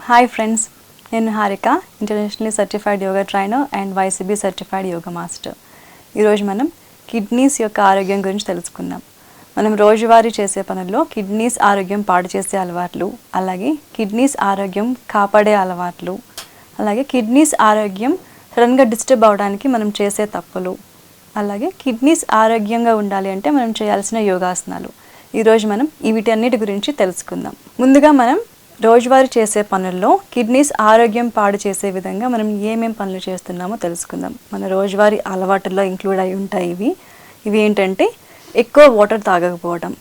Hi friends, నేను Harika, internationally certified yoga trainer and YCB certified yoga master. ఈరోజు మనం కిడ్నీస్ యొక్క ఆరోగ్యం గురించి తెలుసుకుందాం. మనం రోజువారీ చేసే పనుల్లో కిడ్నీస్ ఆరోగ్యం పాడు చేసే అలవాట్లు, అలాగే కిడ్నీస్ ఆరోగ్యం కాపాడే అలవాట్లు, అలాగే కిడ్నీస్ ఆరోగ్యం సడన్గా డిస్టర్బ్ అవడానికి మనం చేసే తప్పులు, అలాగే కిడ్నీస్ ఆరోగ్యంగా ఉండాలి అంటే మనం చేయాల్సిన యోగాసనాలు. ఈరోజు మనం వీటన్నిటి గురించి తెలుసుకుందాం. ముందుగా మనం రోజువారీ చేసే పనుల్లో కిడ్నీస్ ఆరోగ్యం పాడు చేసే విధంగా మనం ఏమేం పనులు చేస్తున్నామో తెలుసుకుందాం. మన రోజువారీ అలవాటుల్లో ఇంక్లూడ్ అయి ఉంటాయి ఇవి ఏంటంటే ఎక్కువ వాటర్ తాగకపోవడం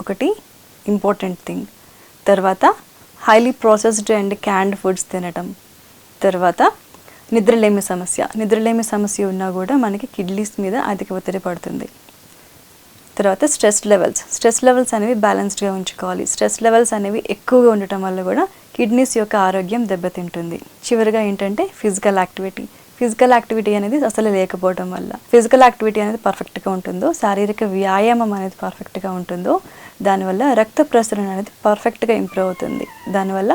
ఒకటి ఇంపార్టెంట్ థింగ్, తర్వాత highly processed and canned foods తినటం, తర్వాత నిద్రలేమి సమస్య ఉన్నా కూడా మనకి కిడ్నీస్ మీద అధిక ఒత్తిడి పడుతుంది. తర్వాత స్ట్రెస్ లెవెల్స్ అనేవి బ్యాలెన్స్డ్గా ఉంచుకోవాలి. స్ట్రెస్ లెవెల్స్ అనేవి ఎక్కువగా ఉండటం వల్ల కూడా కిడ్నీస్ యొక్క ఆరోగ్యం దెబ్బతింటుంది. చివరిగా ఏంటంటే ఫిజికల్ యాక్టివిటీ అనేది అసలు లేకపోవడం వల్ల, ఫిజికల్ యాక్టివిటీ అనేది పర్ఫెక్ట్గా ఉంటుందో, శారీరక వ్యాయామం అనేది పర్ఫెక్ట్గా ఉంటుందో, దానివల్ల రక్త ప్రసరణ అనేది పర్ఫెక్ట్గా ఇంప్రూవ్ అవుతుంది. దానివల్ల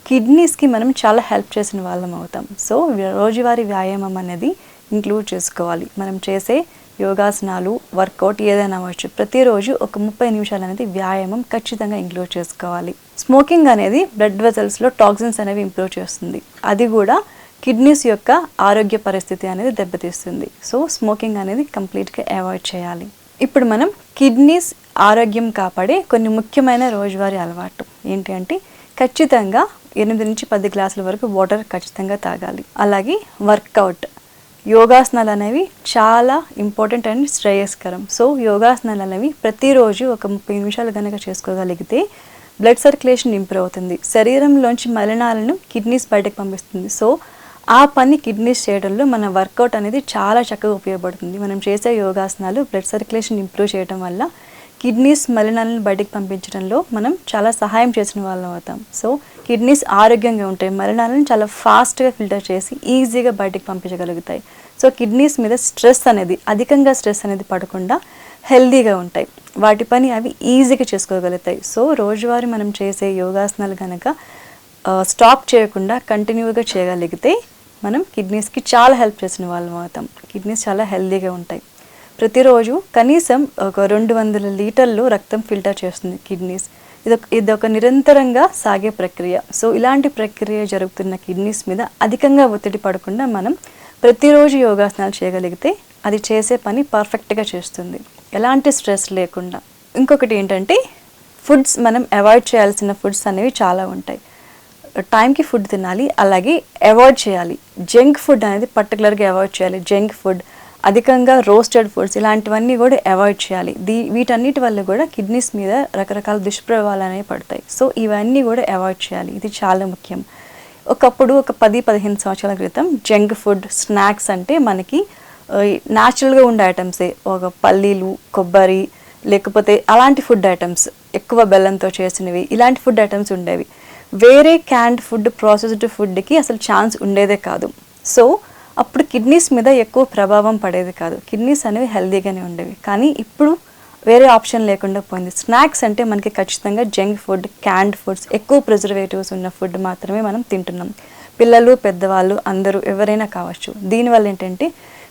కిడ్నీస్కి మనం చాలా హెల్ప్ చేసిన వాళ్ళం అవుతాం. సో రోజువారీ వ్యాయామం అనేది ఇంక్లూడ్ చేసుకోవాలి. మనం చేసే యోగాసనాలు, వర్కౌట్ ఏదైనా అవ్వచ్చు, ప్రతిరోజు ఒక 30 నిమిషాలు అనేది వ్యాయామం ఖచ్చితంగా ఇంక్లూడ్ చేసుకోవాలి. స్మోకింగ్ అనేది బ్లడ్ వెజల్స్లో టాక్సిన్స్ అనేవి ఇంప్రూవ్ చేస్తుంది. అది కూడా కిడ్నీస్ యొక్క ఆరోగ్య పరిస్థితి అనేది దెబ్బతీస్తుంది. సో స్మోకింగ్ అనేది కంప్లీట్గా అవాయిడ్ చేయాలి. ఇప్పుడు మనం కిడ్నీస్ ఆరోగ్యం కాపాడే కొన్ని ముఖ్యమైన రోజువారీ అలవాటు ఏంటి అంటే ఖచ్చితంగా 8 నుంచి 10 గ్లాసుల వరకు వాటర్ ఖచ్చితంగా తాగాలి. అలాగే వర్కౌట్, యోగాసనాలు అనేవి చాలా ఇంపార్టెంట్ అండ్ శ్రేయస్కరం. సో యోగాసనాలు అనేవి ప్రతిరోజు ఒక 30 నిమిషాలు కనుక చేసుకోగలిగితే బ్లడ్ సర్క్యులేషన్ ఇంప్రూవ్ అవుతుంది. శరీరంలోంచి మలినాలను కిడ్నీస్ బయటకు పంపిస్తుంది. సో ఆ పని కిడ్నీస్ చేయడంలో మన వర్కౌట్ అనేది చాలా చక్కగా ఉపయోగపడుతుంది. మనం చేసే యోగాసనాలు బ్లడ్ సర్క్యులేషన్ ఇంప్రూవ్ చేయడం వల్ల కిడ్నీస్ మలినాలను బయటకు పంపించడంలో మనం చాలా సహాయం చేసిన వాళ్ళం అవుతాం. సో కిడ్నీస్ ఆరోగ్యంగా ఉంటాయి, మలినాలను చాలా ఫాస్ట్గా ఫిల్టర్ చేసి ఈజీగా బయటకు పంపించగలుగుతాయి. సో కిడ్నీస్ మీద అధికంగా స్ట్రెస్ అనేది పడకుండా హెల్దీగా ఉంటాయి, వాటి పని అవి ఈజీగా చేసుకోగలుగుతాయి. సో రోజువారీ మనం చేసే యోగాసనాలు కనుక స్టాప్ చేయకుండా కంటిన్యూగా చేయగలిగితే మనం కిడ్నీస్కి చాలా హెల్ప్ చేసిన వాళ్ళం అవుతాం. కిడ్నీస్ చాలా హెల్దీగా ఉంటాయి. ప్రతిరోజు కనీసం ఒక 200 లీటర్లు రక్తం ఫిల్టర్ చేస్తుంది కిడ్నీస్. ఇదొక నిరంతరంగా సాగే ప్రక్రియ. సో ఇలాంటి ప్రక్రియ జరుగుతున్న కిడ్నీస్ మీద అధికంగా ఒత్తిడి పడకుండా మనం ప్రతిరోజు యోగాసనాలు చేయగలిగితే అది చేసే పని పర్ఫెక్ట్గా చేస్తుంది, ఎలాంటి స్ట్రెస్ లేకుండా. ఇంకొకటి ఏంటంటే ఫుడ్స్, మనం అవాయిడ్ చేయాల్సిన ఫుడ్స్ అనేవి చాలా ఉంటాయి. టైంకి ఫుడ్ తినాలి, అలాగే అవాయిడ్ చేయాలి. జంక్ ఫుడ్ అనేది పర్టికులర్గా అవాయిడ్ చేయాలి. జంక్ ఫుడ్, అధికంగా రోస్టెడ్ ఫుడ్స్, ఇలాంటివన్నీ కూడా అవాయిడ్ చేయాలి. వీటన్నిటి వల్ల కూడా కిడ్నీస్ మీద రకరకాల దుష్ప్రభావాలు అనేవి పడతాయి. సో ఇవన్నీ కూడా అవాయిడ్ చేయాలి, ఇది చాలా ముఖ్యం. ఒకప్పుడు ఒక 10-15 సంవత్సరాల క్రితం జంక్ ఫుడ్, స్నాక్స్ అంటే మనకి న్యాచురల్గా ఉండే ఐటమ్సే, ఒక పల్లీలు, కొబ్బరి, లేకపోతే అలాంటి ఫుడ్ ఐటమ్స్, ఎక్కువ బెల్లంతో చేసినవి, ఇలాంటి ఫుడ్ ఐటమ్స్ ఉండేవి. వేరే క్యాన్డ్ ఫుడ్, ప్రాసెస్డ్ ఫుడ్కి అసలు ఛాన్స్ ఉండేదే కాదు. సో అప్పుడు కిడ్నీస్ మీద ఎక్కువ ప్రభావం పడేది కాదు, కిడ్నీస్ అనేవి హెల్దీగానే ఉండేవి. కానీ ఇప్పుడు వేరే ఆప్షన్ లేకుండా పోయింది. స్నాక్స్ అంటే మనకి ఖచ్చితంగా జంక్ ఫుడ్, క్యాన్డ్ ఫుడ్స్, ఎక్కువ ప్రిజర్వేటివ్స్ ఉన్న ఫుడ్ మాత్రమే మనం తింటున్నాం. పిల్లలు, పెద్దవాళ్ళు అందరూ ఎవరైనా కావచ్చు. దీనివల్ల ఏంటంటే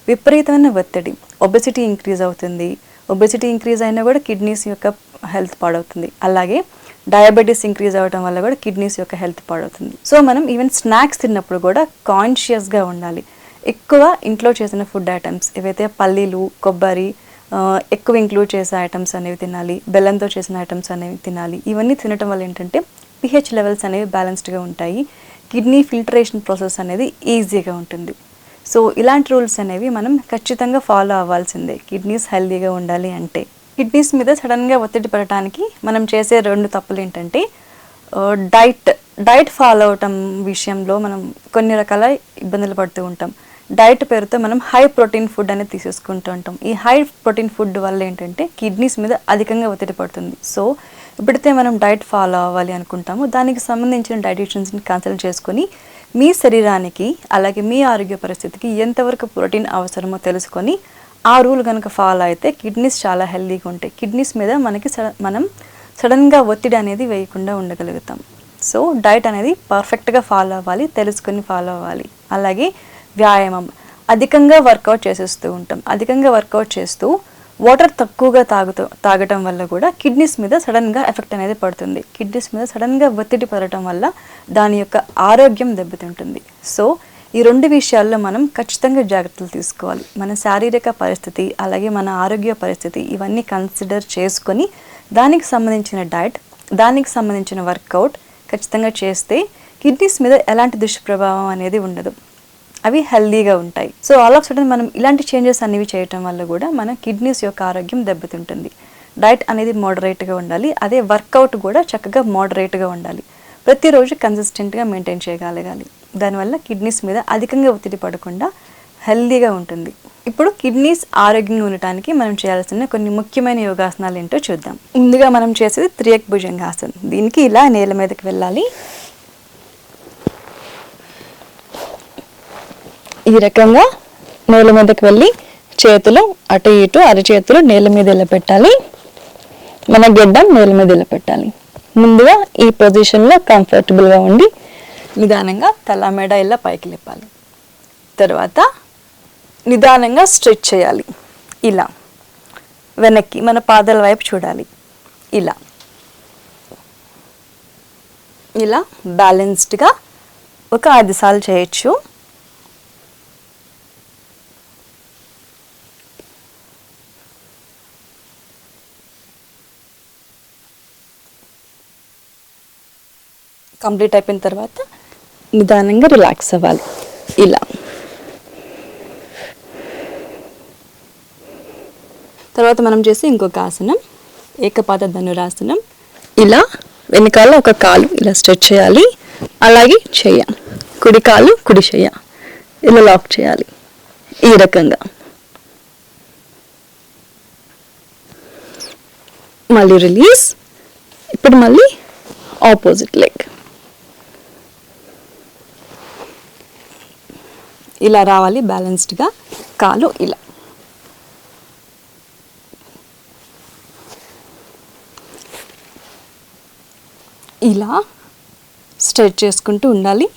విపరీతమైన ఒత్తిడి, ఒబెసిటీ ఇంక్రీజ్ అవుతుంది. ఒబెసిటీ ఇంక్రీజ్ అయినా కూడా కిడ్నీస్ యొక్క హెల్త్ పాడవుతుంది. అలాగే డయాబెటీస్ ఇంక్రీజ్ అవ్వడం వల్ల కూడా కిడ్నీస్ యొక్క హెల్త్ పాడవుతుంది. సో మనం ఈవెన్ స్నాక్స్ తిన్నప్పుడు కూడా కాన్షియస్గా ఉండాలి. ఎక్కువ ఇంట్లో చేసిన ఫుడ్ ఐటమ్స్ ఏవైతే పల్లీలు, కొబ్బరి, ఎక్కువ ఇంక్లూడ్ చేసే ఐటమ్స్ అనేవి తినాలి. బెల్లంతో చేసిన ఐటమ్స్ అనేవి తినాలి. ఇవన్నీ తినటం వల్ల ఏంటంటే pH లెవెల్స్ అనేవి బ్యాలెన్స్డ్గా ఉంటాయి. కిడ్నీ ఫిల్టరేషన్ ప్రాసెస్ అనేది ఈజీగా ఉంటుంది. సో ఇలాంటి రూల్స్ అనేవి మనం ఖచ్చితంగా ఫాలో అవ్వాల్సిందే కిడ్నీస్ హెల్దీగా ఉండాలి అంటే. కిడ్నీస్ మీద సడన్గా ఒత్తిడి పడటానికి మనం చేసే 2 తప్పులు ఏంటంటే డైట్ ఫాలో అవటం విషయంలో మనం కొన్ని రకాల ఇబ్బందులు పడుతూ ఉంటాం. డైట్ పేరుతో మనం హై ప్రోటీన్ ఫుడ్ అనేది తీసేసుకుంటూ ఉంటాం. ఈ హై ప్రోటీన్ ఫుడ్ వల్ల ఏంటంటే కిడ్నీస్ మీద అధికంగా ఒత్తిడి పడుతుంది. సో ఎప్పుడైతే మనం డైట్ ఫాలో అవ్వాలి అనుకుంటామో దానికి సంబంధించిన డైటీషియన్స్ని కన్సల్ట్ చేసుకొని మీ శరీరానికి, అలాగే మీ ఆరోగ్య పరిస్థితికి ఎంతవరకు ప్రోటీన్ అవసరమో తెలుసుకొని ఆ రూల్ కనుక ఫాలో అయితే కిడ్నీస్ చాలా హెల్దీగా ఉంటాయి. కిడ్నీస్ మీద మనం సడన్గా ఒత్తిడి అనేది వేయకుండా ఉండగలుగుతాం. సో డైట్ అనేది పర్ఫెక్ట్గా ఫాలో అవ్వాలి, తెలుసుకొని ఫాలో అవ్వాలి. అలాగే వ్యాయామం, అధికంగా వర్కౌట్ చేసేస్తూ ఉంటాం. అధికంగా వర్కౌట్ చేస్తూ వాటర్ తక్కువగా తాగటం వల్ల కూడా కిడ్నీస్ మీద సడన్గా ఎఫెక్ట్ అనేది పడుతుంది. కిడ్నీస్ మీద సడన్గా ఒత్తిడి పడటం వల్ల దాని యొక్క ఆరోగ్యం దెబ్బతింటుంది. సో ఈ 2 విషయాల్లో మనం ఖచ్చితంగా జాగ్రత్తలు తీసుకోవాలి. మన శారీరక పరిస్థితి, అలాగే మన ఆరోగ్య పరిస్థితి ఇవన్నీ కన్సిడర్ చేసుకొని దానికి సంబంధించిన డైట్, దానికి సంబంధించిన వర్కౌట్ ఖచ్చితంగా చేస్తే కిడ్నీస్ మీద ఎలాంటి దుష్ప్రభావం అనేది ఉండదు. అవి హెల్దీగా ఉంటాయి. సో ఆల్ ఆఫ్ సడన్ మనం ఇలాంటి చేంజెస్ అనేవి చేయటం వల్ల కూడా మన కిడ్నీస్ యొక్క ఆరోగ్యం దెబ్బతింటుంది. డైట్ అనేది మోడరేట్గా ఉండాలి. అదే వర్కౌట్ కూడా చక్కగా మోడరేట్గా ఉండాలి. ప్రతిరోజు కన్సిస్టెంట్గా మెయింటైన్ చేయగలగాలి. దానివల్ల కిడ్నీస్ మీద అధికంగా ఒత్తిడి పడకుండా హెల్దీగా ఉంటుంది. ఇప్పుడు కిడ్నీస్ ఆరోగ్యంగా ఉండటానికి మనం చేయాల్సిన కొన్ని ముఖ్యమైన యోగాసనాలు ఏంటో చూద్దాం. ముందుగా మనం చేసేది త్రియక్ భుజంగాసనం. దీనికి ఇలా నేల మీదకి వెళ్ళాలి. ఈ రకంగా నేల మీదకి వెళ్ళి చేతులు అటు ఇటు అరచేతులు నేల మీద ఇలా పెట్టాలి. మన గెడ్డం నేల మీద ఇలా పెట్టాలి. ముందుగా ఈ పొజిషన్లో కంఫర్టబుల్గా ఉండి నిదానంగా తల మెడ ఇలా పైకి లేపాలి. తర్వాత నిదానంగా స్ట్రెచ్ చేయాలి. ఇలా వెనక్కి మన పాదాల వైపు చూడాలి. ఇలా ఇలా బ్యాలెన్స్డ్గా ఒక 5 సార్లు చేయొచ్చు. కంప్లీట్ అయిపోయిన తర్వాత నిదానంగా రిలాక్స్ అవ్వాలి. ఇలా తర్వాత మనం చేసి ఇంకొక ఆసనం ఏకపాద ధనురాసనం. ఇలా వెనకాల ఒక కాలు ఇలా స్ట్రెచ్ చేయాలి. అలాగే చెయ్య, కుడి కాలు కుడి చెయ్య ఇలా లాక్ చేయాలి. ఈ రకంగా మళ్ళీ రిలీజ్. ఇప్పుడు మళ్ళీ ఆపోజిట్ లెగ్ ఇలా రావాలి. బ్యాలెన్స్డ్గా కాలు ఇలా ఇలా స్ట్రెచ్ చేసుకుంటూ ఉండాలి.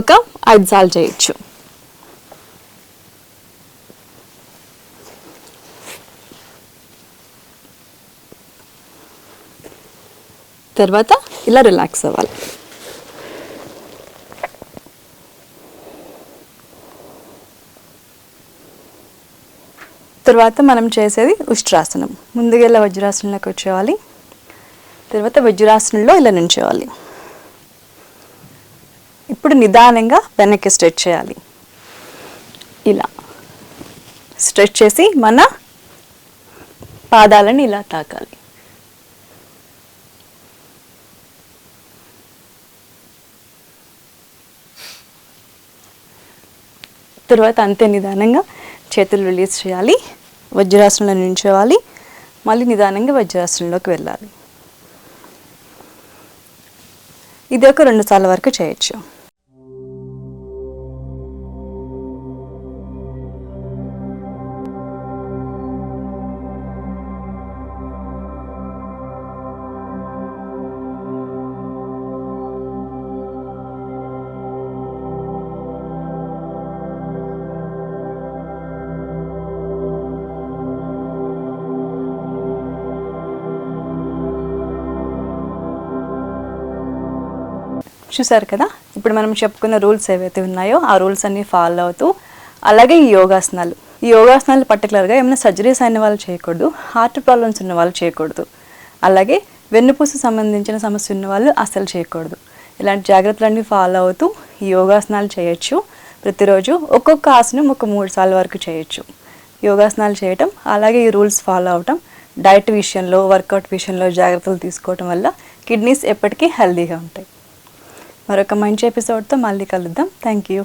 ఒక 5 సార్లు చేయొచ్చు. తర్వాత ఇలా రిలాక్స్ అవ్వాలి. తర్వాత మనం చేసేది ఉష్ట్రాసనం. ముందుగా ఇలా వజ్రాసనంలోకి వచ్చేవాలి. తర్వాత వజ్రాసనంలో ఇలా నుంచోవాలి. ఇప్పుడు నిదానంగా వెనక్కి స్ట్రెచ్ చేయాలి. ఇలా స్ట్రెచ్ చేసి మన పాదాలను ఇలా తాకాలి. తర్వాత అంతే నిదానంగా చేతులు రిలీజ్ చేయాలి. వజ్రాసనంలో నించోవాలి. మళ్ళీ నిదానంగా వజ్రాసనంలోకి వెళ్ళాలి. ఇది ఒక 2 సార్ల వరకు చేయొచ్చు. చూసారు కదా, ఇప్పుడు మనం చెప్పుకున్న రూల్స్ ఏవైతే ఉన్నాయో ఆ రూల్స్ అన్నీ ఫాలో అవుతూ, అలాగే ఈ యోగాసనాలు పర్టికులర్గా ఏమైనా సర్జరీస్ అయిన వాళ్ళు చేయకూడదు, హార్ట్ ప్రాబ్లమ్స్ ఉన్న వాళ్ళు చేయకూడదు, అలాగే వెన్నుపూస సంబంధించిన సమస్య ఉన్న వాళ్ళు అస్సలు చేయకూడదు. ఇలాంటి జాగ్రత్తలన్నీ ఫాలో అవుతూ ఈ యోగాసనాలు చేయొచ్చు. ప్రతిరోజు ఒక్కొక్క ఆసనం ఒక 3 సార్లు వరకు చేయొచ్చు. యోగాసనాలు చేయటం, అలాగే ఈ రూల్స్ ఫాలో అవటం, డైట్ విషయంలో, వర్కౌట్ విషయంలో జాగ్రత్తలు తీసుకోవటం వల్ల కిడ్నీస్ ఎప్పటికీ హెల్దీగా ఉంటాయి. మరొక మంచి ఎపిసోడ్తో మళ్ళీ కలుద్దాం. Thank you.